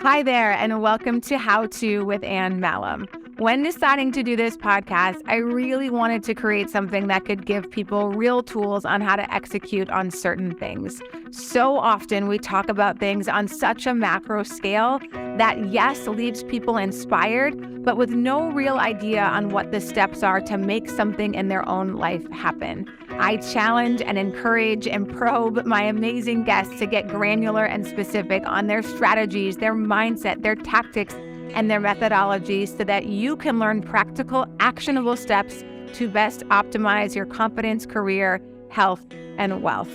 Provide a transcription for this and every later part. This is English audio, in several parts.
Hi there, and welcome to How To with Ann Malum. When deciding to do this podcast, I really wanted to create something that could give people real tools on how to execute on certain things. So often we talk about things on such a macro scale that, yes, leaves people inspired, but with no real idea on what the steps are to make something in their own life happen. I challenge and encourage and probe my amazing guests to get granular and specific on their strategies, their mindset, their tactics, and their methodologies so that you can learn practical, actionable steps to best optimize your confidence, career, health, and wealth.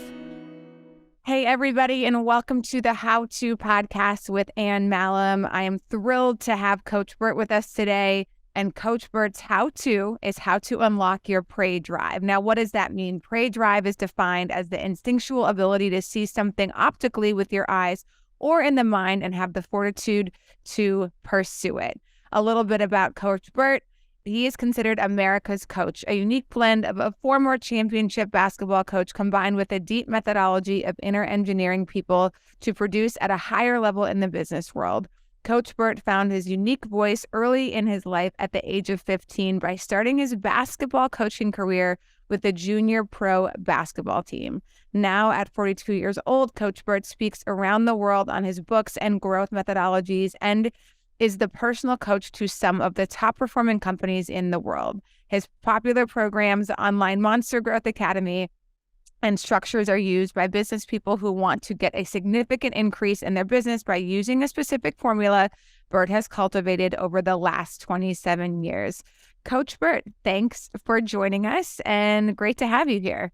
Hey, everybody, and welcome to the How To podcast with Ann Malum. I am thrilled to have Coach Burt with us today. And Coach Burt's How To is how to unlock your prey drive. Now, what does that mean? Prey drive is defined as the instinctual ability to see something optically with your eyes or in the mind and have the fortitude to pursue it. A little bit about Coach Burt. He is considered America's coach, a unique blend of a former championship basketball coach combined with a deep methodology of inner engineering people to produce at a higher level in the business world. Coach Burt found his unique voice early in his life at the age of 15 by starting his basketball coaching career with the junior pro basketball team. Now, at 42 years old, Coach Burt speaks around the world on his books and growth methodologies and is the personal coach to some of the top performing companies in the world. His popular programs, the Online Monster Growth Academy, and structures are used by business people who want to get a significant increase in their business by using a specific formula Burt has cultivated over the last 27 years. Coach Burt, thanks for joining us and great to have you here.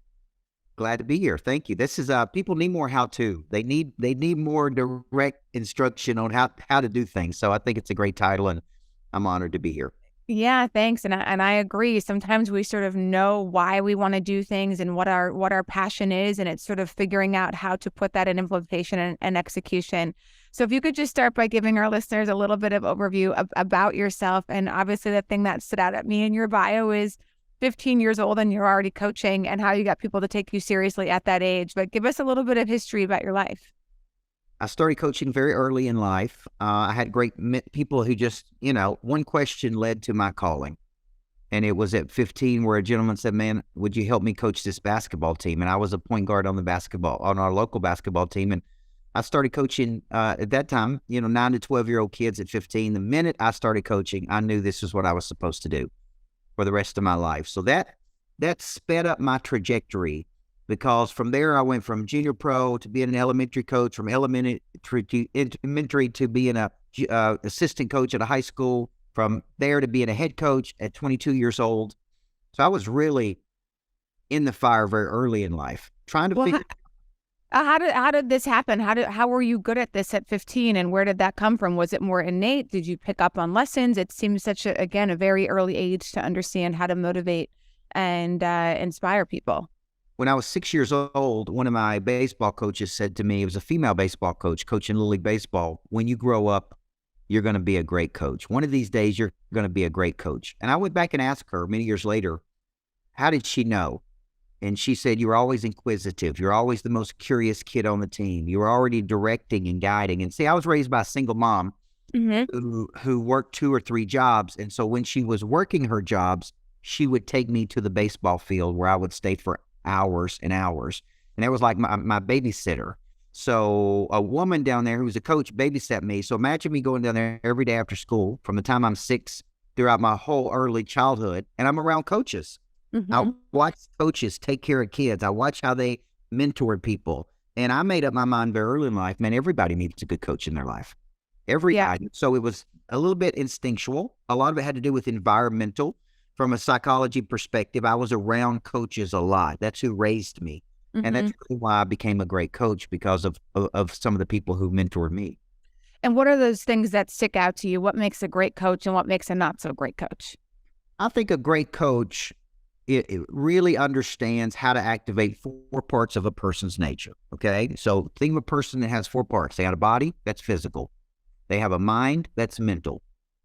Glad to be here. Thank you. This is people need more how-to. They need more direct instruction on how to do things. So I think it's a great title and I'm honored to be here. Yeah, thanks. And I agree. Sometimes we sort of know why we want to do things and what our passion is, and it's sort of figuring out how to put that in implementation and execution. So if you could just start by giving our listeners a little bit of overview about yourself. And obviously the thing that stood out at me in your bio is 15 years old and you're already coaching and how you got people to take you seriously at that age. But give us a little bit of history about your life. I started coaching very early in life. I had great people who just, one question led to my calling. And it was at 15 where a gentleman said, man, would you help me coach this basketball team? And I was a point guard on our local basketball team. And I started coaching at that time, 9 to 12-year-old kids at 15. The minute I started coaching, I knew this is what I was supposed to do for the rest of my life. So that sped up my trajectory. Because from there, I went from junior pro to being an elementary coach, from elementary to being a assistant coach at a high school, from there to being a head coach at 22 years old. So I was really in the fire very early in life, trying to figure how did this happen? How were you good at this at 15, and where did that come from? Was it more innate? Did you pick up on lessons? It seems such a very early age to understand how to motivate and inspire people. When I was 6 years old, one of my baseball coaches said to me, it was a female baseball coach coaching Little League Baseball, when you grow up, you're going to be a great coach. One of these days, you're going to be a great coach. And I went back and asked her many years later, how did she know? And she said, you were always inquisitive. You're always the most curious kid on the team. You were already directing and guiding. And see, I was raised by a single mom who worked 2 or 3 jobs. And so when she was working her jobs, she would take me to the baseball field where I would stay for hours and hours. And that was like my babysitter. So a woman down there who was a coach babysat me. So imagine me going down there every day after school from the time I'm 6 throughout my whole early childhood. And I'm around coaches. I watch coaches take care of kids. I watch how they mentor people. And I made up my mind very early in life, man, everybody needs a good coach in their life. So it was a little bit instinctual. A lot of it had to do with environmental. From a psychology perspective, I was around coaches a lot. That's who raised me. And that's really why I became a great coach, because of some of the people who mentored me. And what are those things that stick out to you? What makes a great coach and what makes a not so great coach? I think a great coach, it really understands how to activate 4 parts of a person's nature, okay? So think of a person that has 4 parts. They have a body, that's physical. They have a mind, that's mental.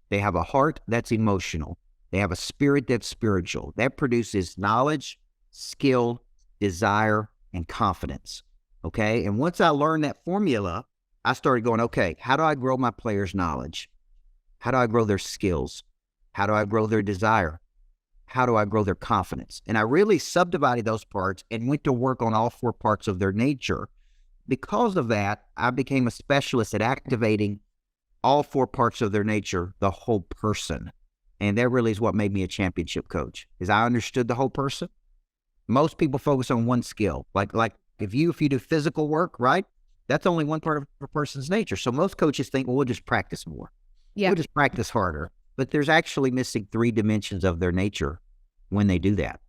They have a heart, that's emotional. They have a spirit that's spiritual. That produces knowledge, skill, desire, and confidence. Okay. And once I learned that formula, I started going, okay, how do I grow my players' knowledge? How do I grow their skills? How do I grow their desire? How do I grow their confidence? And I really subdivided those parts and went to work on all 4 parts of their nature. Because of that, I became a specialist at activating all 4 parts of their nature, the whole person. And that really is what made me a championship coach, is I understood the whole person. Most people focus on one skill. Like if you do physical work, right? That's only one part of a person's nature. So most coaches think, well, we'll just practice more. Yeah. We'll just practice harder. But there's actually missing 3 dimensions of their nature when they do that.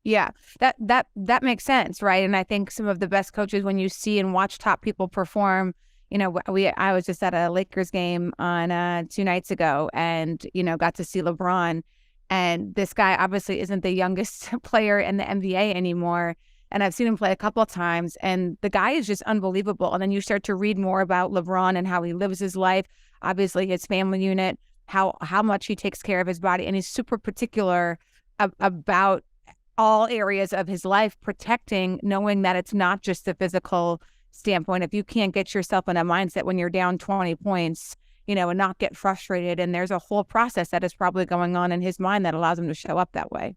Yeah, that makes sense, right? And I think some of the best coaches, when you see and watch top people perform, I was just at a Lakers game on 2 nights ago, and got to see LeBron, and this guy obviously isn't the youngest player in the NBA anymore, and I've seen him play a couple of times, and the guy is just unbelievable. And then you start to read more about LeBron and how he lives his life, obviously his family unit, how much he takes care of his body, and he's super particular about all areas of his life, protecting, knowing that it's not just the physical standpoint. If you can't get yourself in a mindset when you're down 20 points, and not get frustrated, and there's a whole process that is probably going on in his mind that allows him to show up that way.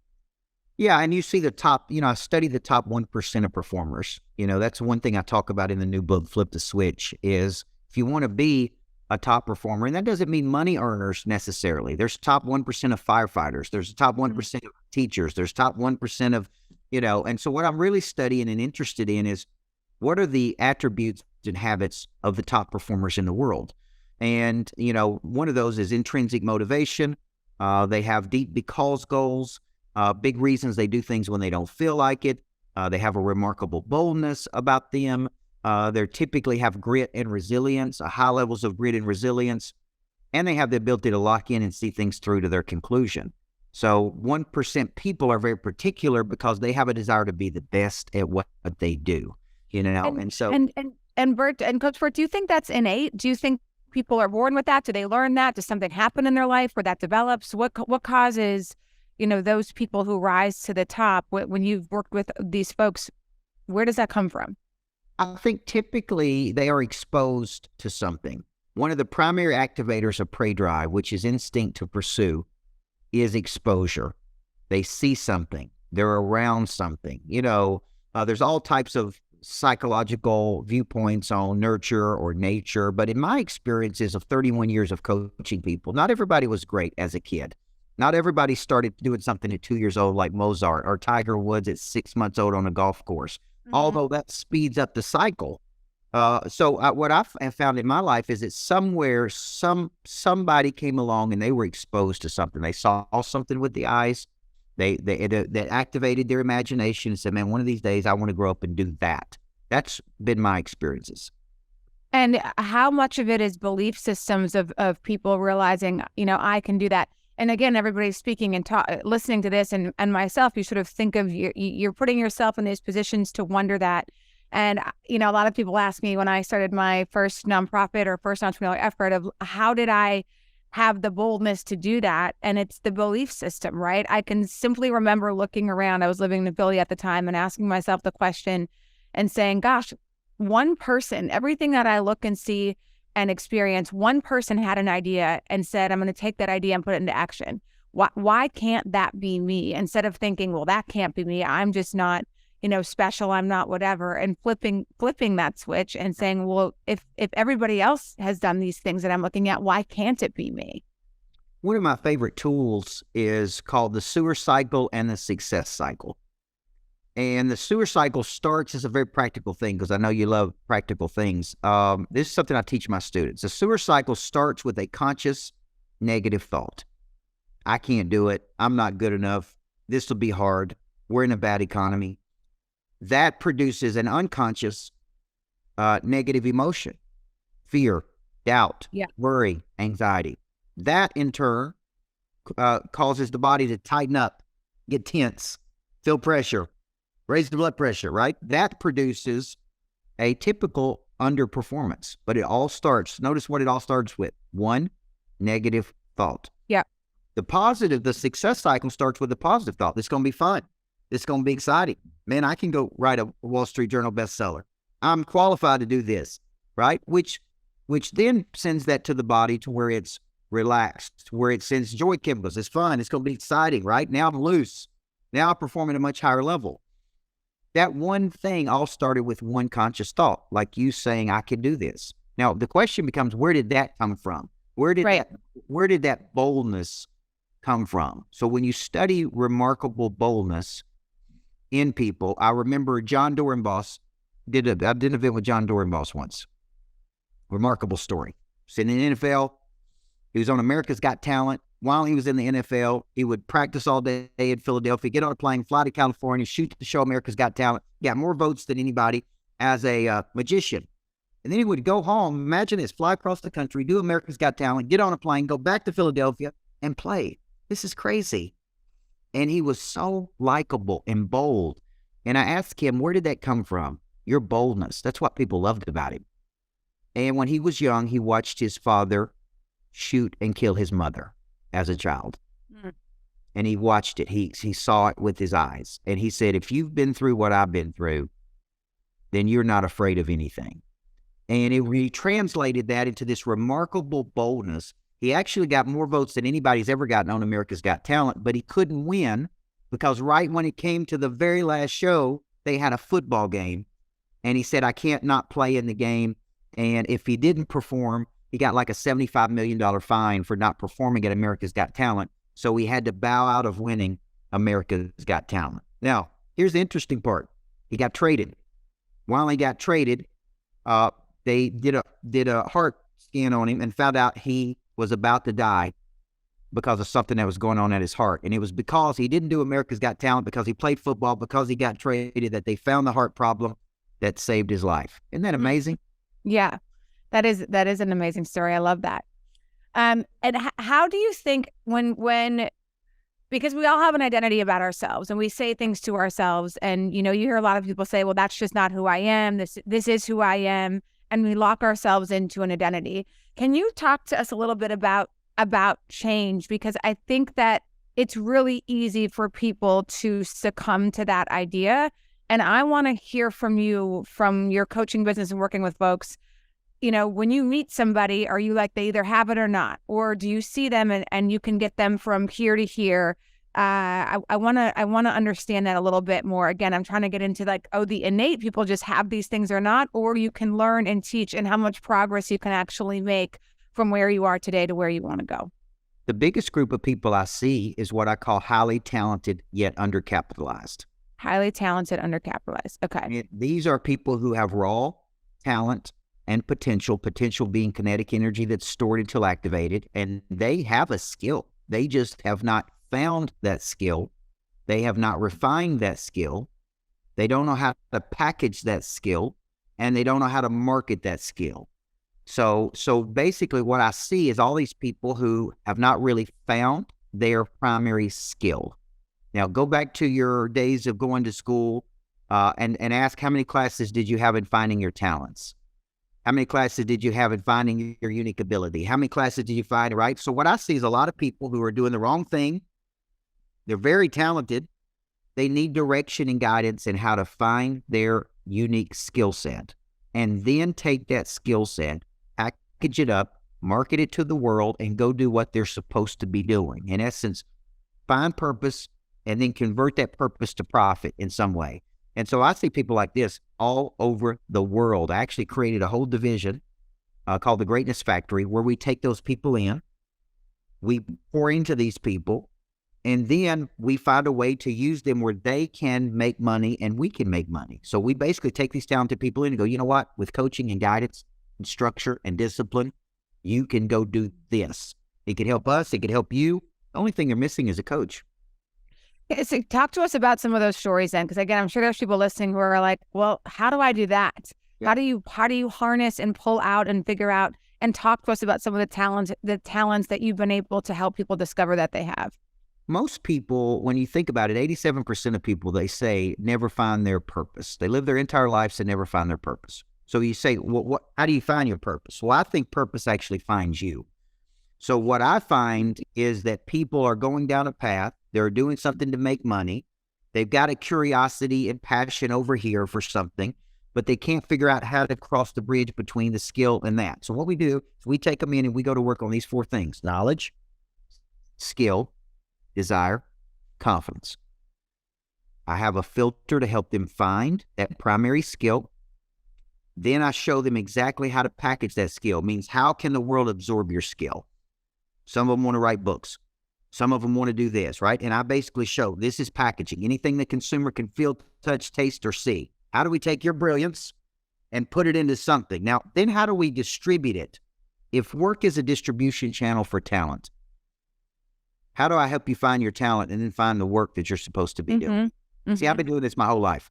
Yeah, and you see the top, I study the top 1% of performers. That's one thing I talk about in the new book, Flip the Switch, is if you want to be a top performer, and that doesn't mean money earners necessarily. There's top 1% of firefighters. There's top 1% of teachers. There's top 1% of, and so what I'm really studying and interested in is what are the attributes and habits of the top performers in the world? And, one of those is intrinsic motivation. They have deep because goals, big reasons they do things when they don't feel like it. They have a remarkable boldness about them. They typically have grit and resilience, high levels of grit and resilience, and they have the ability to lock in and see things through to their conclusion. So 1% people are very particular because they have a desire to be the best at what they do, And Burt and Coach Burt, do you think that's innate? Do you think people are born with that? Do they learn that? Does something happen in their life where that develops? What causes, those people who rise to the top? When you've worked with these folks, where does that come from? I think typically they are exposed to something. One of the primary activators of prey drive, which is instinct to pursue, is exposure. They see something. They're around something. There's all types of psychological viewpoints on nurture or nature. But in my experiences of 31 years of coaching people, not everybody was great as a kid. Not everybody started doing something at 2 years old like Mozart or Tiger Woods at 6 months old on a golf course. Although that speeds up the cycle. What I have found in my life is that somewhere, somebody came along and they were exposed to something. They saw something with the eyes. They activated their imagination and said, man, one of these days I want to grow up and do that. That's been my experiences. And how much of it is belief systems of people realizing, I can do that? And again, everybody's speaking and listening to this, and myself, you sort of think of you're putting yourself in these positions to wonder that. And, a lot of people ask me when I started my first nonprofit or first entrepreneurial effort of how did I have the boldness to do that? And it's the belief system, right? I can simply remember looking around. I was living in Philly at the time and asking myself the question and saying, gosh, one person, everything that I look and see and experience, one person had an idea and said, I'm going to take that idea and put it into action. Why can't that be me? Instead of thinking, well, that can't be me. I'm just not, special. I'm not whatever. And flipping that switch and saying, well, if everybody else has done these things that I'm looking at, why can't it be me? One of my favorite tools is called the sewer cycle and the success cycle. And the sewer cycle starts as a very practical thing, because I know you love practical things. This is something I teach my students. The sewer cycle starts with a conscious negative thought. I can't do it. I'm not good enough. This will be hard. We're in a bad economy. That produces an unconscious negative emotion, fear, doubt, worry, anxiety. That in turn causes the body to tighten up, get tense, feel pressure, raise the blood pressure, right? That produces a typical underperformance. But it all starts, notice what it all starts with. One, negative thought. Yeah. The success cycle starts with a positive thought. This is going to be fun. This is going to be exciting. Man, I can go write a Wall Street Journal bestseller. I'm qualified to do this, right? Which then sends that to the body to where it's relaxed, where it sends joy chemicals. It's fun. It's going to be exciting, right? Now I'm loose. Now I perform at a much higher level. That one thing all started with one conscious thought, like you saying, I can do this. Now, the question becomes, where did that come from? Where did that boldness come from? So when you study remarkable boldness in people, I remember John Dorenbos I did an event with John Dorenbos once. Remarkable story. He's in the NFL. He was on America's Got Talent. While he was in the NFL, he would practice all day in Philadelphia, get on a plane, fly to California, shoot the show America's Got Talent, got more votes than anybody as a magician. And then he would go home, imagine this, fly across the country, do America's Got Talent, get on a plane, go back to Philadelphia, and play. This is crazy. And he was so likable and bold. And I asked him, where did that come from? Your boldness. That's what people loved about him. And when he was young, he watched his father shoot and kill his mother as a child. And he watched it. He saw it with his eyes. And he said, if you've been through what I've been through, then you're not afraid of anything. And he translated that into this remarkable boldness. He actually got more votes than anybody's ever gotten on America's Got Talent, but he couldn't win because right when it came to the very last show, they had a football game. And he said, I can't not play in the game. And if he didn't perform, he got like a $75 million fine for not performing at America's Got Talent. So he had to bow out of winning America's Got Talent. Now, here's the interesting part. He got traded. While he got traded, they did a heart scan on him and found out he was about to die because of something that was going on at his heart. And it was because he didn't do America's Got Talent, because he played football, because he got traded, that they found the heart problem that saved his life. Isn't that amazing? Yeah, that is an amazing story. I love that. And how do you think when because we all have an identity about ourselves and we say things to ourselves, and you hear a lot of people say, well, that's just not who I am. This is who I am. And we lock ourselves into an identity. Can you talk to us a little bit about change? Because I think that it's really easy for people to succumb to that idea. And I want to hear from you, from your coaching business and working with folks. When you meet somebody, are you like they either have it or not? Or do you see them and you can get them from here to here? I want to understand that a little bit more. Again, I'm trying to get into the innate people just have these things or not, or you can learn and teach, and how much progress you can actually make from where you are today to where you want to go. The biggest group of people I see is what I call highly talented yet undercapitalized. Highly talented, undercapitalized. Okay. These are people who have raw talent and potential being kinetic energy that's stored until activated, and they have a skill. They just have not found that skill. They have not refined that skill. They don't know how to package that skill, and they don't know how to market that skill. So basically what I see is all these people who have not really found their primary skill. Now, go back to your days of going to school and ask, how many classes did you have in finding your talents? How many classes did you have in finding your unique ability? How many classes did you find, right? So what I see is a lot of people who are doing the wrong thing. They're very talented. They need direction and guidance in how to find their unique skill set, and then take that skill set, package it up, market it to the world, and go do what they're supposed to be doing. In essence, find purpose and then convert that purpose to profit in some way. And so I see people like this all over the world. I actually created a whole division called the Greatness Factory, where we take those people in, we pour into these people, and then we find a way to use them where they can make money and we can make money. So we basically take these talented people in and go, you know what, with coaching and guidance and structure and discipline, you can go do this. It could help us. It could help you. The only thing you're missing is a coach. So talk to us about some of those stories then, because again, I'm sure there's people listening who are like, well, how do I do that? Yeah. How do you harness and pull out and figure out, and talk to us about some of the talents that you've been able to help people discover that they have? Most people, when you think about it, 87% of people, they say, never find their purpose. They live their entire lives and never find their purpose. So you say, well, how do you find your purpose? Well, I think purpose actually finds you. So what I find is that people are going down a path. They're doing something to make money. They've got a curiosity and passion over here for something. but they can't figure out how to cross the bridge between the skill and that. So what we do is we take them in and we go to work on these 4 things: knowledge, skill, desire, confidence. I have a filter to help them find that primary skill. Then I show them exactly how to package that skill. Means how can the world absorb your skill? Some of them want to write books. Some of them want to do this, right? And I basically show this is packaging. Anything the consumer can feel, touch, taste, or see. How do we take your brilliance and put it into something? Now, then how do we distribute it? If work is a distribution channel for talent, how do I help you find your talent and then find the work that you're supposed to be doing? See, I've been doing this my whole life.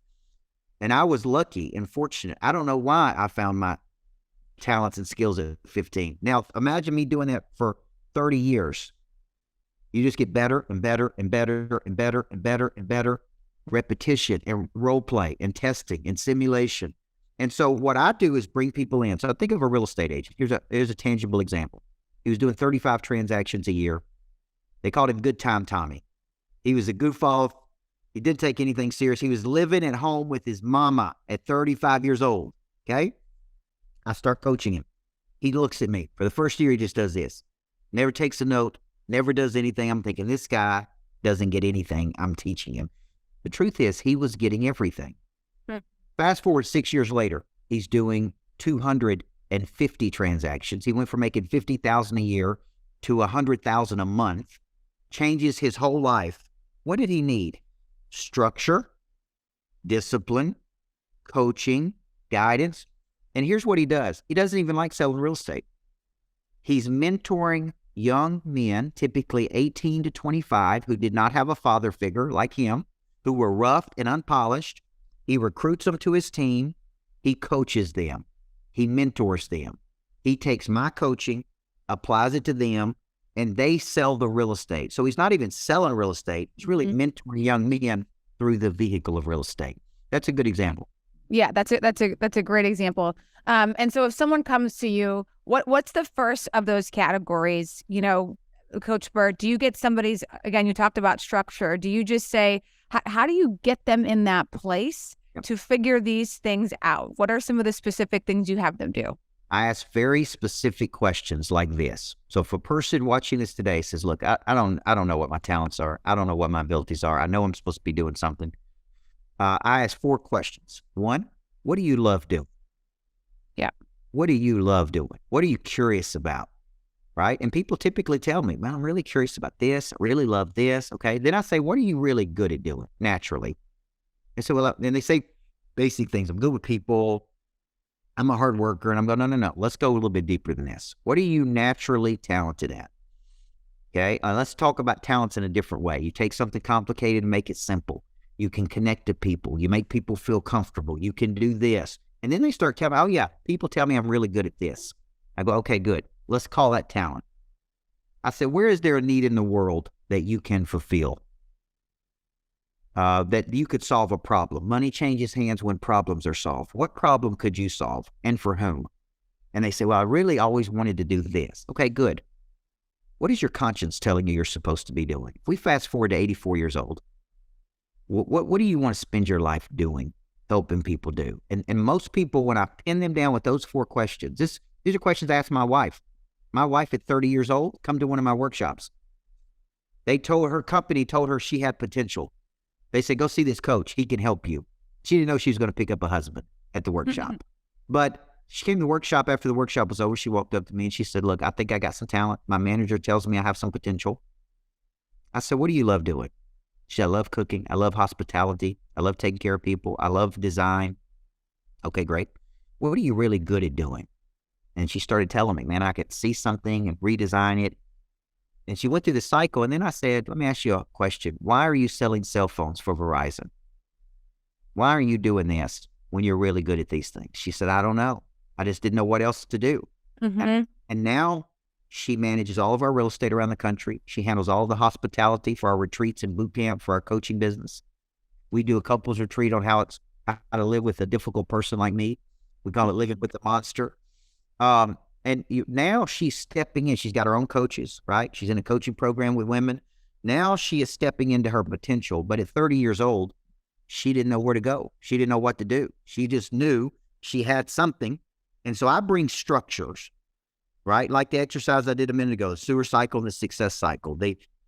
And I was lucky and fortunate. I don't know why I found my talents and skills at 15. Now, imagine me doing that for 30 years. You just get better and better and better and better and better and better. Repetition and role play and testing and simulation. And so what I do is bring people in. So think of a real estate agent. Here's a tangible example. He was doing 35 transactions a year. They called him Good Time Tommy. He was a goofball. He didn't take anything serious. He was living at home with his mama at 35 years old. Okay? I start coaching him. He looks at me. For the first year, he just does this. Never takes a note. Never does anything. I'm thinking, this guy doesn't get anything I'm teaching him. The truth is, he was getting everything. Fast forward 6 years later, he's doing 250 transactions. He went from making $50,000 a year to $100,000 a month. Changes his whole life. What did he need? Structure, discipline, coaching, guidance. And here's what he does. He doesn't even like selling real estate. He's mentoring young men, typically 18 to 25, who did not have a father figure like him, who were rough and unpolished. He recruits them to his team. He coaches them. He mentors them. He takes my coaching, applies it to them, and they sell the real estate. So he's not even selling real estate. He's really mentoring young men through the vehicle of real estate. That's a good example. Yeah, that's a great example. And so if someone comes to you, what's the first of those categories? You know, Coach Burt, do you get somebody's, again, you talked about structure. Do you just say, how do you get them in that place to figure these things out? What are some of the specific things you have them do? I ask very specific questions like this. So if a person watching this today says, look, I don't know what my talents are. I don't know what my abilities are. I know I'm supposed to be doing something. I ask 4 questions. 1, what do you love doing? Yeah. What do you love doing? What are you curious about? Right? And people typically tell me, man, I'm really curious about this. I really love this. Okay. Then I say, what are you really good at doing naturally? And so, well, then they say basic things. I'm good with people. I'm a hard worker. And I'm going, no. Let's go a little bit deeper than this. What are you naturally talented at? Okay. Let's talk about talents in a different way. You take something complicated and make it simple. You can connect to people. You make people feel comfortable. You can do this. And then they start telling me, oh yeah, people tell me I'm really good at this. I go, okay, good. Let's call that talent. I said, where is there a need in the world that you can fulfill? That you could solve a problem. Money changes hands when problems are solved. What problem could you solve and for whom? And they say, well, I really always wanted to do this. Okay, good. What is your conscience telling you you're supposed to be doing? If we fast forward to 84 years old, what do you want to spend your life doing, helping people do? And most people, when I pin them down with those 4 questions, these are questions I asked my wife. My wife at 30 years old, come to one of my workshops. Her company told her she had potential. They said, go see this coach. He can help you. She didn't know she was going to pick up a husband at the workshop. But she came to the workshop. After the workshop was over, she walked up to me and she said, look, I think I got some talent. My manager tells me I have some potential. I said, what do you love doing? She said, I love cooking. I love hospitality. I love taking care of people. I love design. Okay, great. What are you really good at doing? And she started telling me, man, I could see something and redesign it. And she went through the cycle. And then I said, let me ask you a question. Why are you selling cell phones for Verizon? Why are you doing this when you're really good at these things? She said, I don't know. I just didn't know what else to do. And now she manages all of our real estate around the country. She handles all the hospitality for our retreats and boot camp for our coaching business. We do a couples retreat on how to live with a difficult person like me. We call it living with the monster. Now she's stepping in. She's got her own coaches, right? She's in a coaching program with women. Now she is stepping into her potential. But at 30 years old, she didn't know where to go. She didn't know what to do. She just knew she had something. And so I bring structures, right? Like the exercise I did a minute ago, the sewer cycle and the success cycle.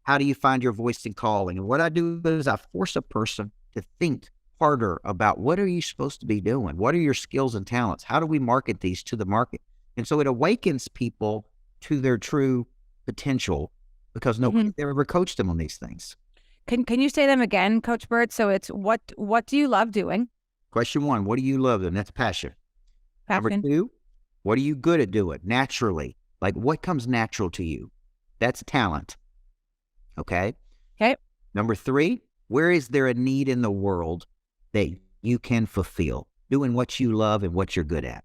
How do you find your voice and calling? And what I do is I force a person to think harder about what are you supposed to be doing? What are your skills and talents? How do we market these to the market? And so it awakens people to their true potential because nobody ever coached them on these things. Can you say them again, Coach Burt? So it's what do you love doing? Question 1, what do you love doing? That's passion. Number 2, what are you good at doing naturally? Like what comes natural to you? That's talent. Okay. Number 3, where is there a need in the world that you can fulfill? Doing what you love and what you're good at.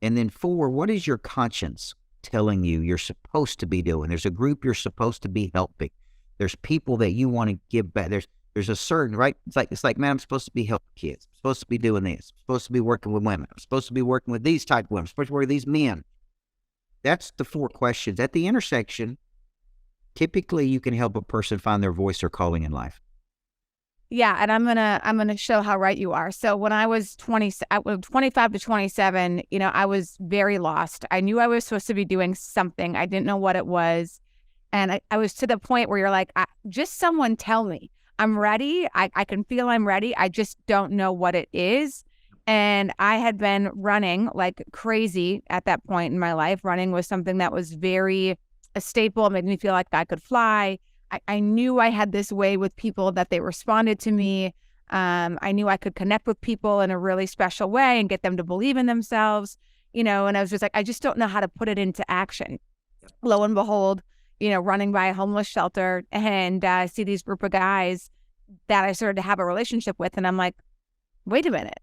And then 4, what is your conscience telling you you're supposed to be doing? There's a group you're supposed to be helping. There's people that you want to give back. There's a certain, right? It's like, man, I'm supposed to be helping kids. I'm supposed to be doing this. I'm supposed to be working with women. I'm supposed to be working with these type of women. I'm supposed to work with these men. That's the 4 questions. At the intersection, typically you can help a person find their voice or calling in life. Yeah, and I'm gonna show how right you are. So when I was 25 to 27, I was very lost. I knew I was supposed to be doing something. I didn't know what it was. And I was to the point where you're like, just someone tell me. I'm ready. I can feel I'm ready. I just don't know what it is. And I had been running like crazy at that point in my life. Running was something that was very a staple. It made me feel like I could fly. I knew I had this way with people that they responded to me. I knew I could connect with people in a really special way and get them to believe in themselves, and I was just like, I just don't know how to put it into action. Lo and behold, running by a homeless shelter and see these group of guys that I started to have a relationship with. And I'm like, wait a minute.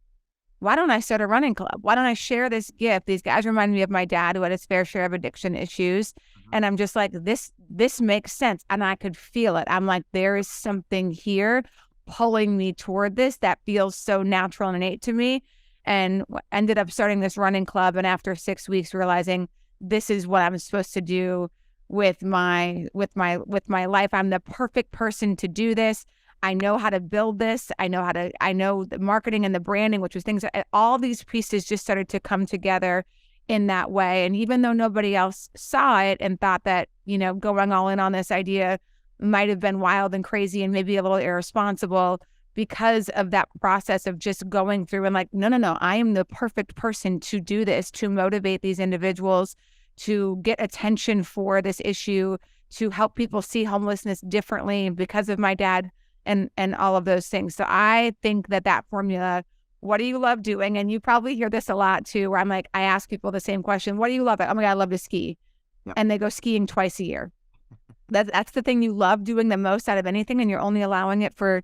Why don't I start a running club? Why don't I share this gift? These guys remind me of my dad who had his fair share of addiction issues. And I'm just like, this makes sense. And I could feel it. I'm like, there is something here pulling me toward this that feels so natural and innate to me. And ended up starting this running club. And after 6 weeks, realizing this is what I'm supposed to do with my life. I'm the perfect person to do this. I know how to build this. I know the marketing and the branding, which was things, all these pieces just started to come together in that way. And even though nobody else saw it and thought that, going all in on this idea might have been wild and crazy and maybe a little irresponsible, because of that process of just going through and like, no, I am the perfect person to do this, to motivate these individuals, to get attention for this issue, to help people see homelessness differently because of my dad and all of those things. So I think that formula, what do you love doing? And you probably hear this a lot too, where I'm like, I ask people the same question, what do you love? Oh my God, I love to ski. Yep. And they go skiing twice a year. That's the thing you love doing the most out of anything. And you're only allowing it for,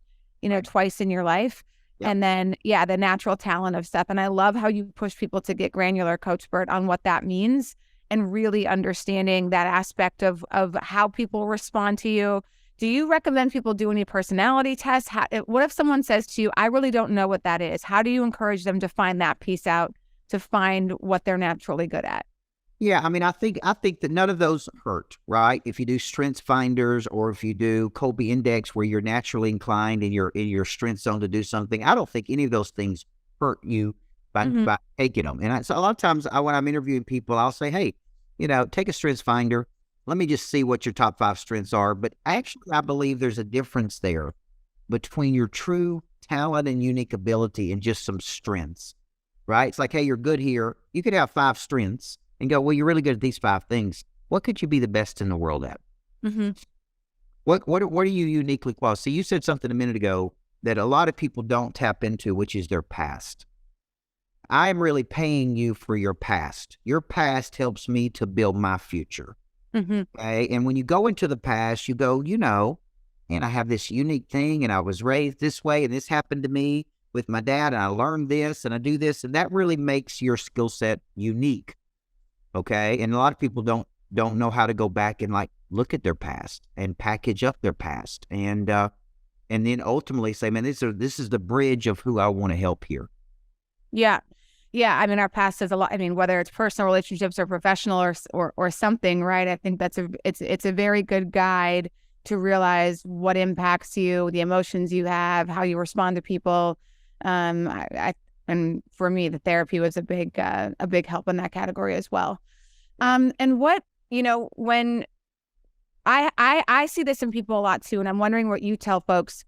twice in your life. Yep. And then, the natural talent of stuff. And I love how you push people to get granular, Coach Burt, on what that means and really understanding that aspect of how people respond to you. Do you recommend people do any personality tests? What if someone says to you, I really don't know what that is? How do you encourage them to find that piece out, to find what they're naturally good at? Yeah, I mean, I think that none of those hurt, right? If you do strengths finders or if you do Colby Index where you're naturally inclined and you're in your strength zone to do something, I don't think any of those things hurt you by taking them. And so a lot of times when I'm interviewing people, I'll say, hey, take a strengths finder. Let me just see what your top 5 strengths are. But actually, I believe there's a difference there between your true talent and unique ability and just some strengths, right? It's like, hey, you're good here. You could have 5 strengths and go, well, you're really good at these 5 things. What could you be the best in the world at? Mm-hmm. What are you uniquely qualified? So you said something a minute ago that a lot of people don't tap into, which is their past. I'm really paying you for your past. Your past helps me to build my future. Mm-hmm. Okay. And when you go into the past, you go, and I have this unique thing and I was raised this way and this happened to me with my dad and I learned this and I do this. And that really makes your skill set unique. Okay. And a lot of people don't know how to go back and like look at their past and package up their past. And then ultimately say, man, this is the bridge of who I want to help here. Yeah. Yeah, I mean, our past says a lot. I mean, whether it's personal relationships or professional or something, right? I think it's a very good guide to realize what impacts you, the emotions you have, how you respond to people. And for me, the therapy was a big help in that category as well. And what, when I see this in people a lot too, and I'm wondering what you tell folks,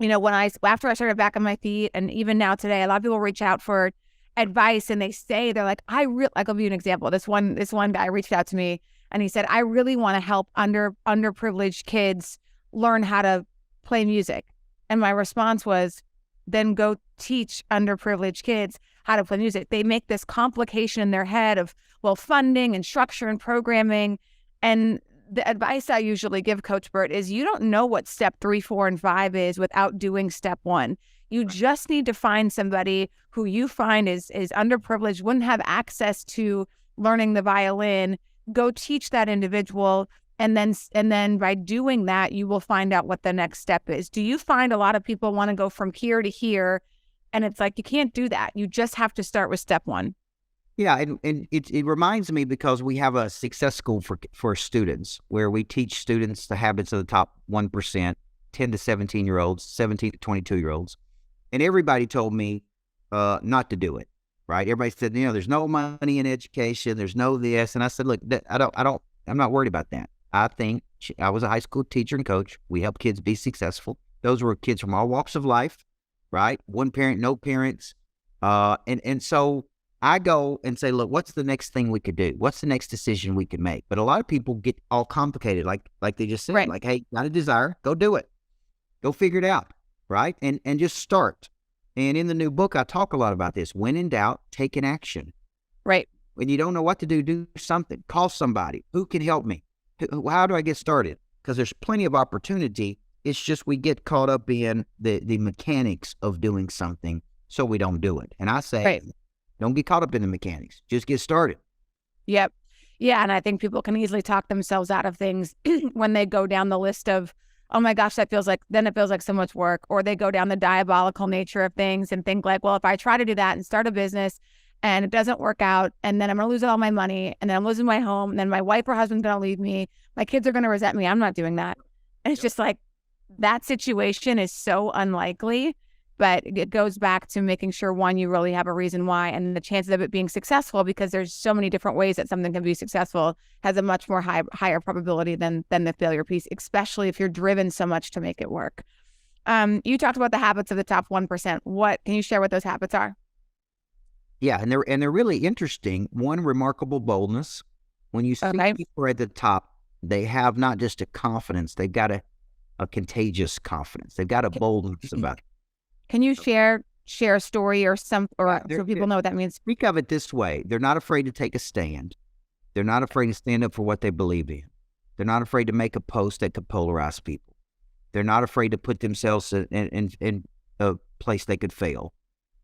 after I started back on my feet, and even now today, a lot of people reach out for advice, and they're like, I'll give you an example. This one guy reached out to me, and he said, I really want to help underprivileged kids learn how to play music. And my response was, then go teach underprivileged kids how to play music. They make this complication in their head of, funding and structure and programming. And the advice I usually give, Coach Burt, is you don't know what step 3, 4, and 5 is without doing step 1. You just need to find somebody who you find is underprivileged, wouldn't have access to learning the violin. Go teach that individual. And then by doing that, you will find out what the next step is. Do you find a lot of people want to go from here to here? And it's like, you can't do that. You just have to start with step 1. Yeah, and it reminds me, because we have a success school for students where we teach students the habits of the top 1%, 10 to 17-year-olds, 17 to 22-year-olds. And everybody told me not to do it, right? Everybody said, there's no money in education, there's no this. And I said, look, I'm not worried about that. I was a high school teacher and coach. We help kids be successful. Those were kids from all walks of life, right? One parent, no parents. And so I go and say, look, what's the next thing we could do? What's the next decision we could make? But a lot of people get all complicated, like they just said, right. Like, hey, got a desire, go do it. Go figure it out, right? And just start. And in the new book, I talk a lot about this. When in doubt, take an action. Right. When you don't know what to do something. Call somebody. Who can help me? How do I get started? Because there's plenty of opportunity. It's just we get caught up in the mechanics of doing something, so we don't do it. And I say, don't get caught up in the mechanics. Just get started. Yep. Yeah, and I think people can easily talk themselves out of things when they go down the list of, oh my gosh, it feels like so much work. Or they go down the diabolical nature of things and think like, well, if I try to do that and start a business and it doesn't work out, and then I'm going to lose all my money, and then I'm losing my home, and then my wife or husband's going to leave me, my kids are going to resent me, I'm not doing that. And it's just like, that situation is so unlikely, but it goes back to making sure, one, you really have a reason why, and the chances of it being successful, because there's so many different ways that something can be successful, has a much more higher probability than the failure piece, especially if you're driven so much to make it work. You talked about the habits of the top 1%. What can you share what those habits are? Yeah, and they're really interesting. One, remarkable boldness. When you see people at the top, they have not just a confidence, they've got a contagious confidence. They've got a boldness about it. Can you share a story or so people know what that means? Speak of it this way. They're not afraid to take a stand. They're not afraid to stand up for what they believe in. They're not afraid to make a post that could polarize people. They're not afraid to put themselves in a place they could fail.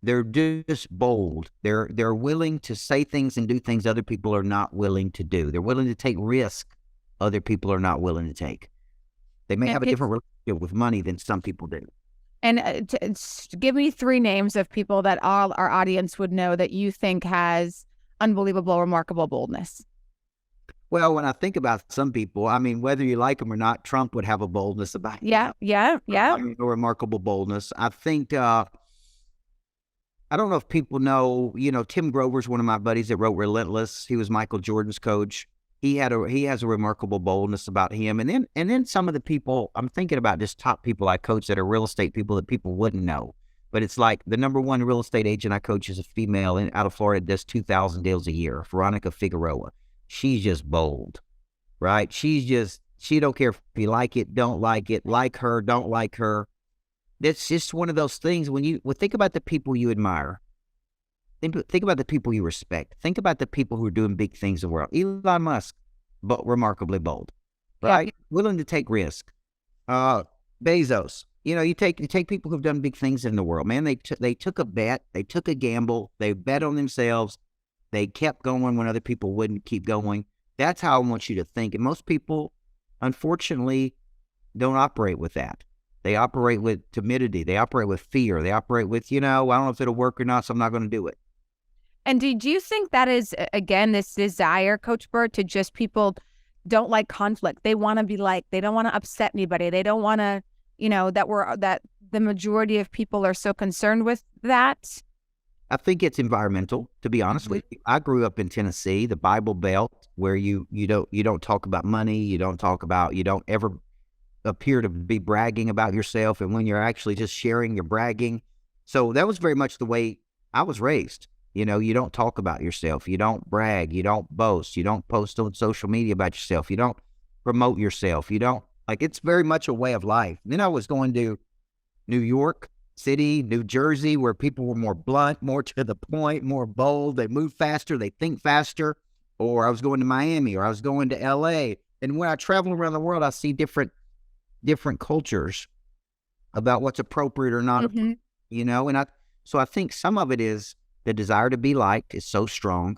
They're just bold. They're willing to say things and do things other people are not willing to do. They're willing to take risks other people are not willing to take. They may have a different relationship with money than some people do. And give me 3 names of people that all our audience would know that you think has unbelievable, remarkable boldness. Well, when I think about some people, I mean, whether you like them or not, Trump would have a boldness about him. Yeah. A remarkable boldness. I think, I don't know if people know, Tim Grover's one of my buddies that wrote Relentless. He was Michael Jordan's coach. He has a remarkable boldness about him. And then some of the people, I'm thinking about just top people I coach that are real estate people that people wouldn't know. But it's like the number 1 real estate agent I coach is a female out of Florida, does 2,000 deals a year, Veronica Figueroa. She's just bold, right? She don't care if you like it, don't like it, like her, don't like her. That's just one of those things when you think about the people you admire. Think about the people you respect. Think about the people who are doing big things in the world. Elon Musk, but remarkably bold, right? Yeah. Willing to take risk. Bezos, you take people who've done big things in the world. Man, they took a bet. They took a gamble. They bet on themselves. They kept going when other people wouldn't keep going. That's how I want you to think. And most people, unfortunately, don't operate with that. They operate with timidity. They operate with fear. They operate with, I don't know if it'll work or not, so I'm not going to do it. And do you think that is, again, this desire, Coach Burt, to just people don't like conflict. They want to be liked. They don't want to upset anybody. They don't want to, that the majority of people are so concerned with that. I think it's environmental, to be honest with you. I grew up in Tennessee, the Bible Belt, where you don't talk about money, you don't ever appear to be bragging about yourself, and when you're actually just sharing, you're bragging. So that was very much the way I was raised. You don't talk about yourself, you don't brag, you don't boast, you don't post on social media about yourself, you don't promote yourself, it's very much a way of life. And then I was going to New York City, New Jersey, where people were more blunt, more to the point, more bold. They move faster, they think faster. Or I was going to Miami, or I was going to LA. And when I travel around the world, I see different cultures about what's appropriate or not, so I think some of it is the desire to be liked is so strong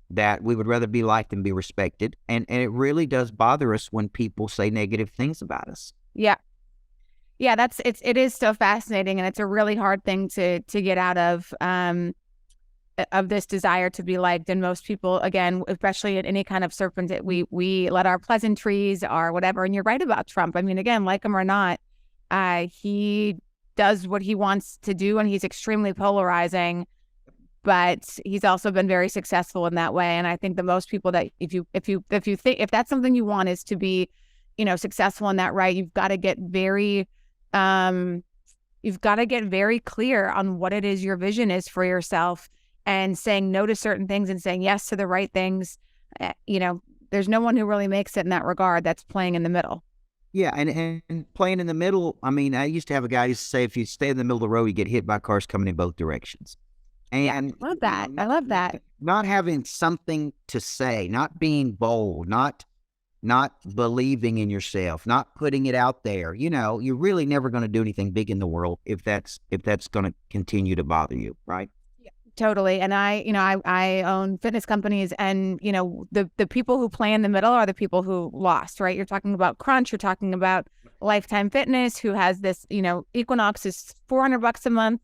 that we would rather be liked than be respected. And it really does bother us when people say negative things about us. Yeah. Yeah, it is so fascinating, and it's a really hard thing to get out of this desire to be liked. And most people, again, especially in any kind of serpent, we let our pleasantries, our whatever. And you're right about Trump. I mean, again, like him or not, he does what he wants to do, and he's extremely polarizing. But he's also been very successful in that way. And I think the most people that if that's something you want is to be, successful in that, right, you've got to get very clear on what it is your vision is for yourself, and saying no to certain things and saying yes to the right things. There's no one who really makes it in that regard that's playing in the middle. Yeah, and playing in the middle, I mean, I used to have a guy who used to say, if you stay in the middle of the road, you get hit by cars coming in both directions. And I love that. I love that. Not having something to say, not being bold, not believing in yourself, not putting it out there. You're really never going to do anything big in the world if that's going to continue to bother you, right? Yeah, totally. And I own fitness companies, and the people who play in the middle are the people who lost, right? You're talking about Crunch, you're talking about Lifetime Fitness, who has this, Equinox is $400 a month,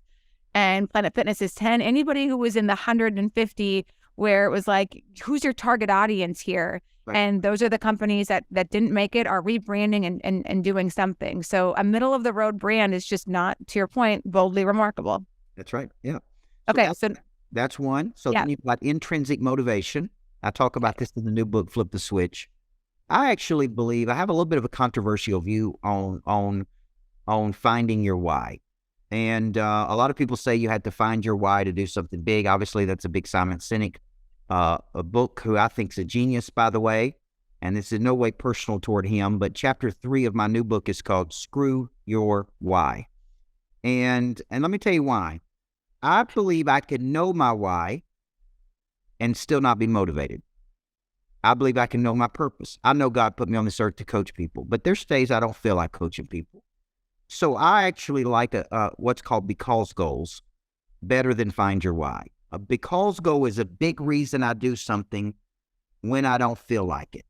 and Planet Fitness is 10. Anybody who was in the 150, where it was like, who's your target audience here? Right. And those are the companies that didn't make it, are rebranding and doing something. So a middle of the road brand is just not, to your point, boldly remarkable. That's right. Yeah. So that's one. So yeah. Then you've got intrinsic motivation. I talk about this in the new book, Flip the Switch. I actually believe, I have a little bit of a controversial view on finding your why. And a lot of people say you had to find your why to do something big. Obviously, that's a big Simon Sinek a book, who I think is a genius, by the way. And this is in no way personal toward him, but chapter 3 of my new book is called Screw Your Why. And let me tell you why. I believe I can know my why and still not be motivated. I believe I can know my purpose. I know God put me on this earth to coach people, but there's days I don't feel like coaching people. So I actually like what's called because goals better than find your why. A because goal is a big reason I do something when I don't feel like it.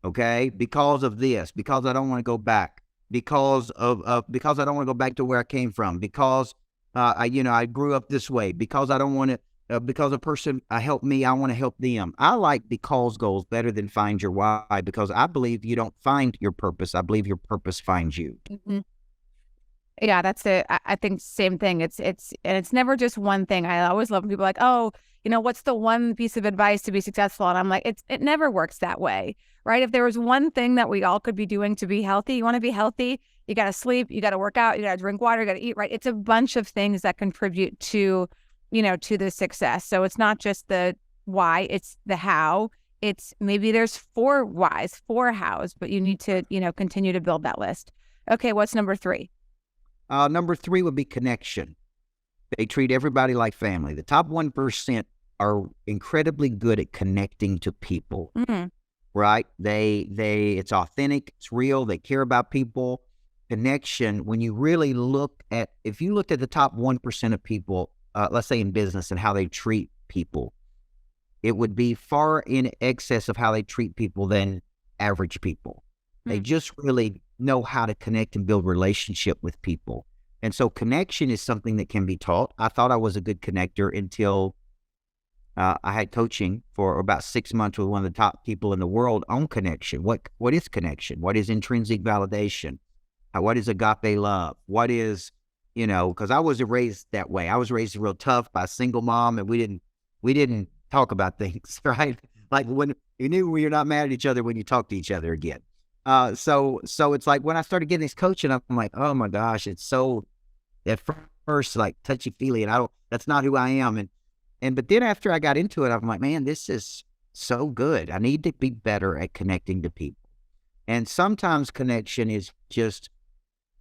Okay? Because of this, because I don't want to go back, because I don't want to go back to where I came from, because I grew up this way, because I don't want to, because a person helped me, I want to help them. I like because goals better than find your why, because I believe you don't find your purpose. I believe your purpose finds you. Mm-hmm. Yeah, that's it. I think same thing. It's never just one thing. I always love when people are like, oh, what's the one piece of advice to be successful? And I'm like, it never works that way, right? If there was one thing that we all could be doing to be healthy, you want to be healthy, you got to sleep, you got to work out, you got to drink water, you got to eat right. It's a bunch of things that contribute to, to the success. So it's not just the why, it's the how. It's maybe there's 4 whys, 4 hows, but you need to, continue to build that list. Okay, what's number 3? Number 3 would be connection. They treat everybody like family. The top 1% are incredibly good at connecting to people, right? It's authentic, it's real, they care about people. Connection, when you really if you looked at the top 1% of people, let's say in business, and how they treat people, it would be far in excess of how they treat people than average people. They just really know how to connect and build relationship with people. And so connection is something that can be taught. I thought I was a good connector until I had coaching for about 6 months with one of the top people in the world on connection. What is connection? What is intrinsic validation? What is agape love? What is, because I wasn't raised that way. I was raised real tough by a single mom, and we didn't talk about things, right? Like when you knew you're not mad at each other when you talk to each other again. So it's like when I started getting this coaching, I'm like, oh my gosh, it's so at first like touchy feely, and that's not who I am. But then after I got into it, I'm like, man, this is so good. I need to be better at connecting to people. And sometimes connection is just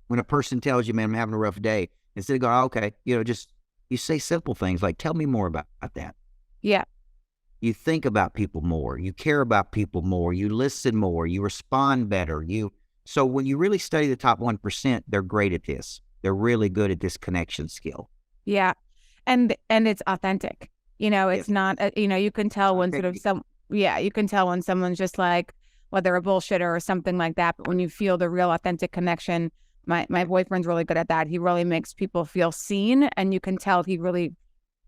when a person tells you, man, I'm having a rough day, instead of going, oh, okay, just you say simple things like, tell me more about that. Yeah. You think about people more. You care about people more. You listen more. You respond better. So when you really study the top 1%, they're great at this. They're really good at this connection skill. Yeah. And it's authentic. It's not, you can tell when you can tell when someone's just like, whether a bullshitter or something like that. But when you feel the real authentic connection, my boyfriend's really good at that. He really makes people feel seen, and you can tell he really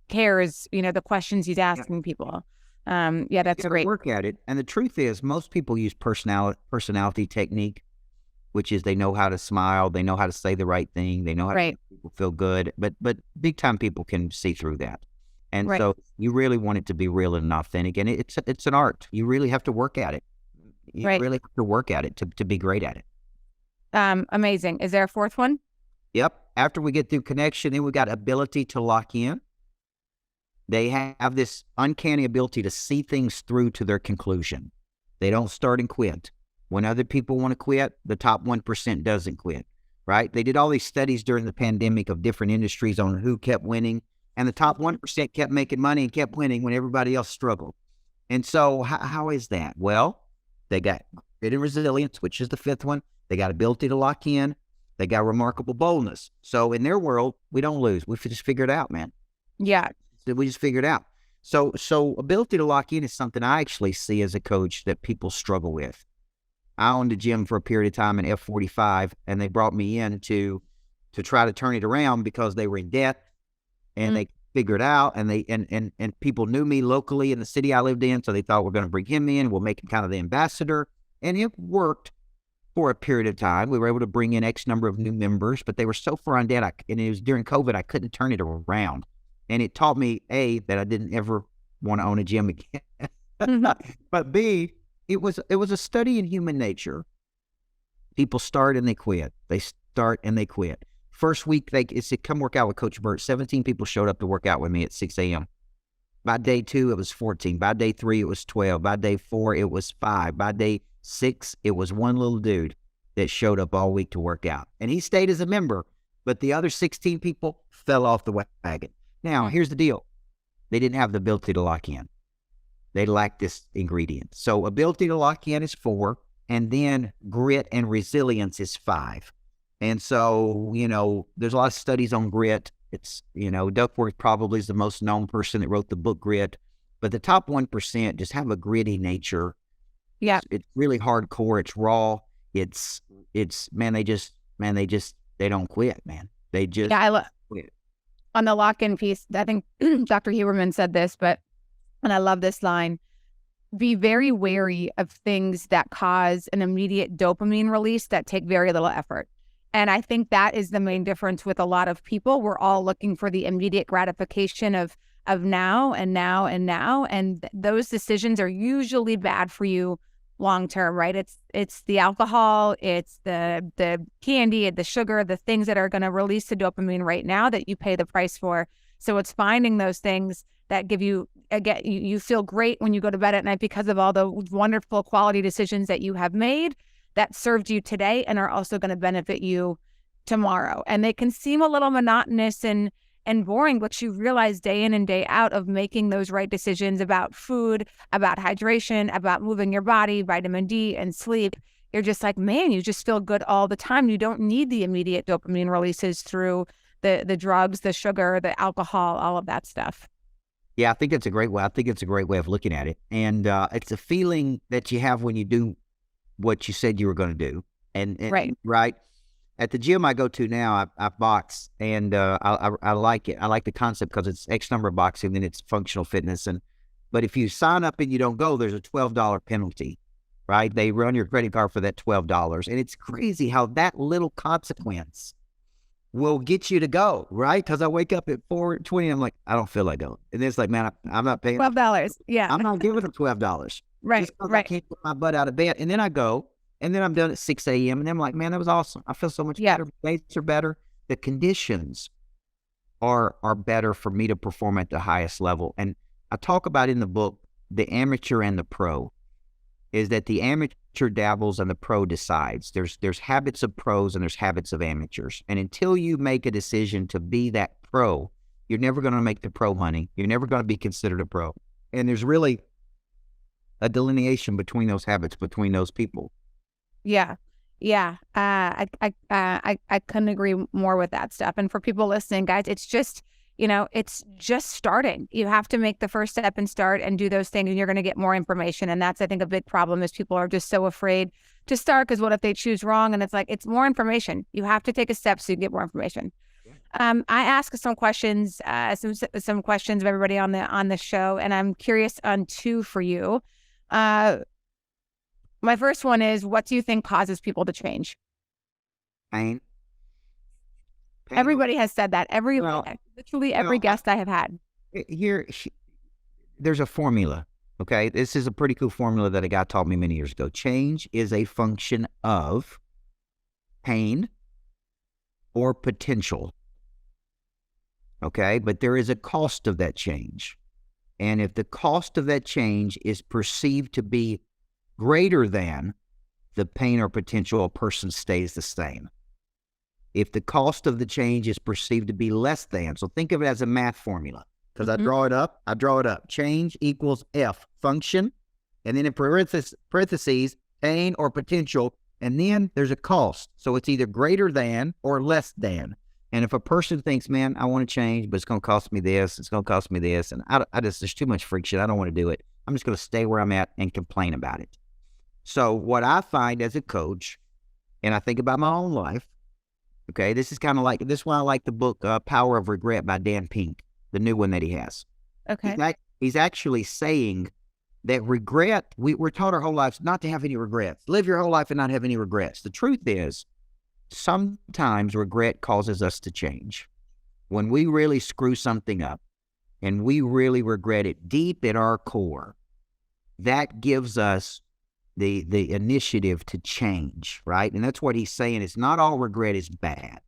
cares, the questions he's asking people. That's great. Work at it. And the truth is, most people use personality technique, which is they know how to smile, they know how to say the right thing, they know how to make people feel good. But big time people can see through that. And so you really want it to be real and authentic. And it's an art. You really have to work at it. You really have to work at it to be great at it. Amazing. Is there a fourth one? Yep. After we get through connection, then we got ability to lock in. They have this uncanny ability to see things through to their conclusion. They don't start and quit. When other people want to quit, the top 1% doesn't quit, right? They did all these studies during the pandemic of different industries on who kept winning, and the top 1% kept making money and kept winning when everybody else struggled. And so how is that? Well, they got grit and resilience, which is the fifth one. They got ability to lock in. They got remarkable boldness. So in their world, we don't lose. We just figure it out, man. Yeah. We just figured out. So ability to lock in is something I actually see as a coach that people struggle with. I owned a gym for a period of time in F45, and they brought me in to try to turn it around because they were in debt, and they figured out, and they and people knew me locally in the city I lived in, so they thought we're going to bring him in, we'll make him kind of the ambassador, and it worked for a period of time. We were able to bring in X number of new members, but they were so far in debt, and it was during COVID, I couldn't turn it around. And it taught me, A, that I didn't ever want to own a gym again. But B, it was a study in human nature. People start and they quit. They start and they quit. First week, it said, come work out with Coach Burt. 17 people showed up to work out with me at 6 a.m. By day 2, it was 14. By day 3, it was 12. By day 4, it was 5. By day 6, it was one little dude that showed up all week to work out. And he stayed as a member, but the other 16 people fell off the wagon. Now, here's the deal. They didn't have the ability to lock in. They lacked this ingredient. So ability to lock in is 4, and then grit and resilience is 5. And so, there's a lot of studies on grit. It's, Duckworth probably is the most known person that wrote the book Grit. But the top 1% just have a gritty nature. Yeah. It's really hardcore. It's raw. It's they don't quit, man. They just quit. On the lock-in piece, I think Dr. Huberman said this, and I love this line, be very wary of things that cause an immediate dopamine release that take very little effort. And I think that is the main difference with a lot of people. We're all looking for the immediate gratification of now and now and now. And those decisions are usually bad for you long-term, right? It's the alcohol, it's the candy, the sugar, the things that are going to release the dopamine right now that you pay the price for. So it's finding those things that give you, again, you feel great when you go to bed at night because of all the wonderful quality decisions that you have made that served you today and are also going to benefit you tomorrow. And they can seem a little monotonous and boring, but you realize day in and day out of making those right decisions about food, about hydration, about moving your body, vitamin D and sleep. You're just like, man, you just feel good all the time. You don't need the immediate dopamine releases through the drugs, the sugar, the alcohol, all of that stuff. Yeah, I think it's a great way. I think it's a great way of looking at it. And it's a feeling that you have when you do what you said you were going to do. And right. At the gym I go to now, I box, and I like it. I like the concept because it's X number of boxing, then it's functional fitness. And But if you sign up and you don't go, there's a $12 penalty, right? They run your credit card for that $12. And it's crazy how that little consequence will get you to go, right? Because I wake up at 4:20, I'm like, I don't feel like going. And it's like, man, I'm not paying $12. Yeah. I'm not giving them $12. Right. Just 'cause I Right. can't get my butt out of bed. And then I go, and then I'm done at 6 a.m. And I'm like, man, that was awesome. I feel so much Yeah. better. Days are better. The conditions are better for me to perform at the highest level. And I talk about in the book, the amateur and the pro, is that the amateur dabbles and the pro decides. There's habits of pros and there's habits of amateurs. And until you make a decision to be that pro, you're never going to make the pro money. You're never going to be considered a pro. And there's really a delineation between those habits, between those people. Yeah. Yeah. I couldn't agree more with that stuff. And for people listening, guys, it's just, it's just starting. You have to make the first step and start and do those things, and you're going to get more information. And that's, I think, a big problem is people are just so afraid to start because what if they choose wrong? And it's like, it's more information. You have to take a step so you get more information. I ask some questions, some questions of everybody on the show, and I'm curious on two for you. My first one is, what do you think causes people to change? Pain. Everybody has said that. Literally every guest I have had. There's a formula. Okay, this is a pretty cool formula that a guy taught me many years ago. Change is a function of pain or potential. Okay, but there is a cost of that change. And if the cost of that change is perceived to be greater than the pain or potential, a person stays the same. If the cost of the change is perceived to be less than, so think of it as a math formula, because I draw it up. Change equals F, function, and then in parentheses, pain or potential, and then there's a cost. So it's either greater than or less than. And if a person thinks, man, I want to change, but it's going to cost me this, it's going to cost me this, and there's too much friction, I don't want to do it, I'm just going to stay where I'm at and complain about it. So what I find as a coach, and I think about my own life, okay, this is why I like the book Power of Regret by Dan Pink, the new one that he has. Okay. He's actually saying that regret, we're taught our whole lives not to have any regrets. Live your whole life and not have any regrets. The truth is, sometimes regret causes us to change. When we really screw something up and we really regret it deep at our core, that gives us the initiative to change, right? And that's what he's saying. It's not all regret is bad.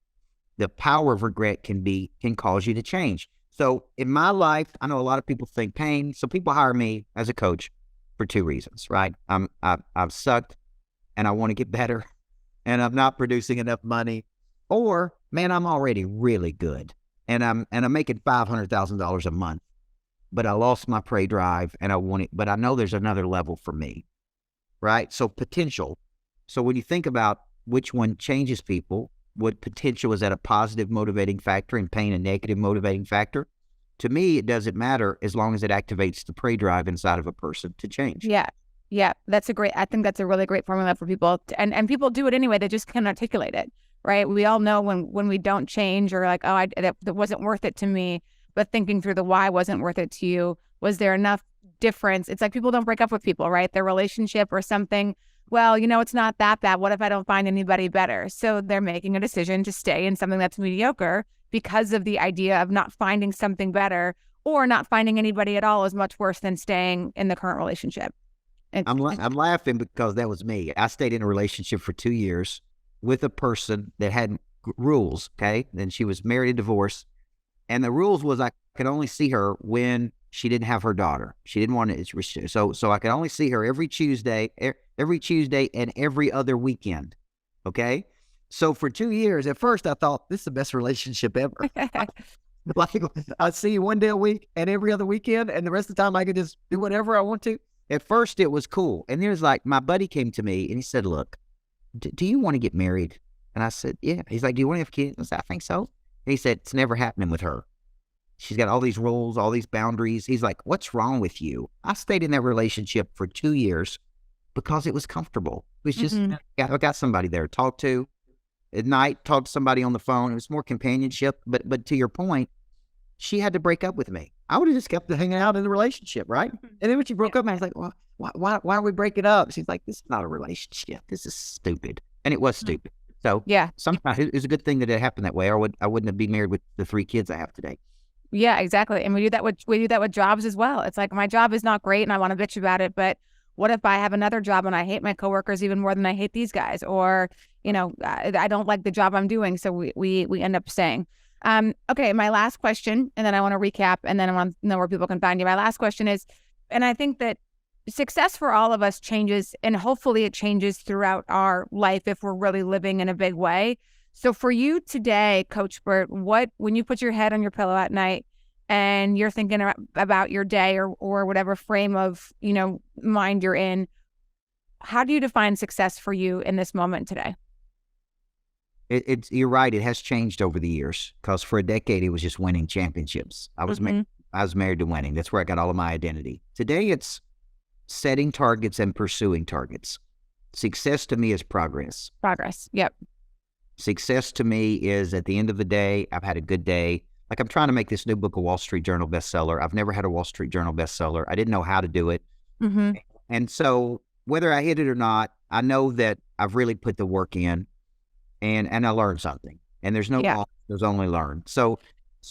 The power of regret can cause you to change. So in my life, I know a lot of people think pain. So people hire me as a coach for two reasons, right? I've sucked and I want to get better, and I'm not producing enough money, or man, I'm already really good and I'm making $500,000 a month, but I lost my prey drive and I want it, but I know there's another level for me. Right? So potential. So when you think about which one changes people, what potential is that a positive motivating factor and pain a negative motivating factor? To me, it doesn't matter as long as it activates the prey drive inside of a person to change. Yeah. Yeah. I think that's a really great formula for people. And people do it anyway. They just can't articulate it, right? We all know when we don't change, or like, oh, that wasn't worth it to me, but thinking through the why wasn't worth it to you. Was there enough difference? It's like people don't break up with people, right? Their relationship or something. Well, it's not that bad. What if I don't find anybody better? So they're making a decision to stay in something that's mediocre because of the idea of not finding something better, or not finding anybody at all is much worse than staying in the current relationship. I'm laughing because that was me. I stayed in a relationship for 2 years with a person that had rules. Okay. And she was married and divorced. And the rules was I could only see her when she didn't have her daughter. She didn't want it. So I could only see her every Tuesday and every other weekend. Okay. So for 2 years, at first I thought this is the best relationship ever. Like I'd see you one day a week and every other weekend, and the rest of the time I could just do whatever I want to. At first it was cool. And there's like, my buddy came to me and he said, look, do you want to get married? And I said, yeah. He's like, do you want to have kids? I said, I think so. And he said, it's never happening with her. She's got all these rules, all these boundaries. He's like, what's wrong with you? I stayed in that relationship for 2 years because it was comfortable. It was just, I got somebody there to talk to at night, talk to somebody on the phone. It was more companionship. But to your point, she had to break up with me. I would have just kept hanging out in the relationship, right? And then when she broke up, I was like, well, why are we breaking up? She's like, this is not a relationship. This is stupid. And it was stupid. So Yeah. sometimes it's a good thing that it happened that way, or I wouldn't have been married with the 3 kids I have today. Yeah, exactly. And we do that with jobs as well. It's like, my job is not great and I want to bitch about it, but what if I have another job and I hate my coworkers even more than I hate these guys? Or, I don't like the job I'm doing, so we end up staying. Okay, my last question, and then I want to recap, and then I want to know where people can find you. My last question is, and I think that success for all of us changes, and hopefully it changes throughout our life if we're really living in a big way. So for you today, Coach Burt, when you put your head on your pillow at night and you're thinking about your day or whatever frame of, mind you're in, how do you define success for you in this moment today? You're right. It has changed over the years, because for a decade it was just winning championships. I was married to winning. That's where I got all of my identity. Today it's setting targets and pursuing targets. Success to me is progress. Progress. Yep. Success to me is, at the end of the day, I've had a good day. Like, I'm trying to make this new book a Wall Street Journal bestseller. I've never had a Wall Street Journal bestseller. I didn't know how to do it. And so whether I hit it or not, I know that I've really put the work in, and I learned something. And there's no loss, there's only learn. So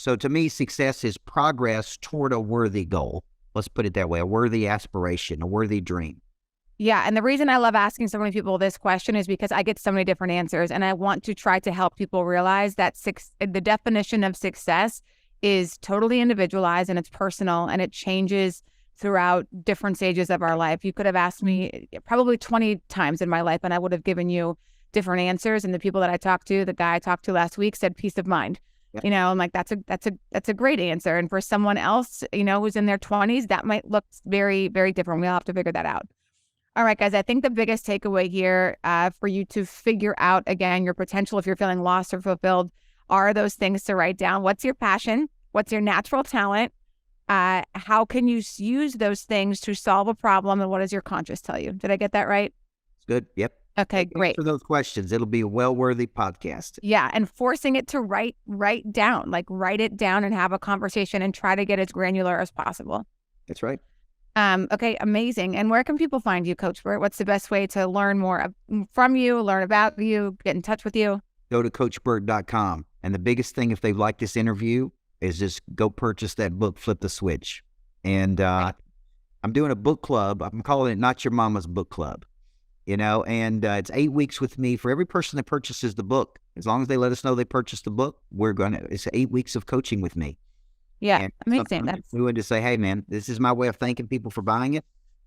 to me, success is progress toward a worthy goal. Let's put it that way, a worthy aspiration, a worthy dream. Yeah. And the reason I love asking so many people this question is because I get so many different answers, and I want to try to help people realize that the definition of success is totally individualized, and it's personal, and it changes throughout different stages of our life. You could have asked me probably 20 times in my life, and I would have given you different answers. And the people that I talked to, the guy I talked to last week, said peace of mind. Yep. I'm like, that's a great answer. And for someone else, who's in their 20s, that might look very, very different. We'll have to figure that out. All right, guys, I think the biggest takeaway here for you to figure out, again, your potential, if you're feeling lost or fulfilled, are those things to write down. What's your passion? What's your natural talent? How can you use those things to solve a problem? And what does your conscience tell you? Did I get that right? It's good. Yep. Okay, great. Answer those questions. It'll be a well-worthy podcast. Yeah, and forcing it to write down, like write it down and have a conversation and try to get as granular as possible. That's right. Okay, amazing. And where can people find you, Coach Burt? What's the best way to learn more from you, learn about you, get in touch with you? Go to coachburt.com. And the biggest thing, if they like this interview, is just go purchase that book, Flip the Switch. And I'm doing a book club. I'm calling it Not Your Mama's Book Club. And it's 8 weeks with me for every person that purchases the book. As long as they let us know they purchased the book, it's 8 weeks of coaching with me. Yeah, amazing. We would just say, hey, man, this is my way of thanking people for buying it.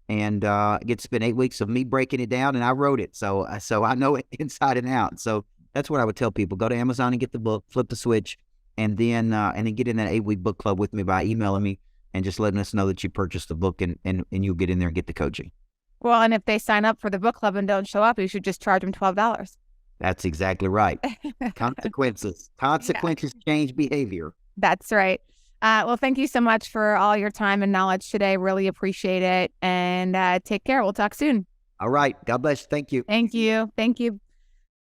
And it gets to spend 8 weeks of me breaking it down, and I wrote it. So I know it inside and out. So that's what I would tell people. Go to Amazon and get the book, Flip the Switch, and then get in that 8-week book club with me by emailing me and just letting us know that you purchased the book, and you'll get in there and get the coaching. Well, and if they sign up for the book club and don't show up, you should just charge them $12. That's exactly right. Consequences. Consequences change behavior. That's right. Well, thank you so much for all your time and knowledge today. Really appreciate it. And take care. We'll talk soon. All right. God bless you. Thank you. Thank you. Thank you.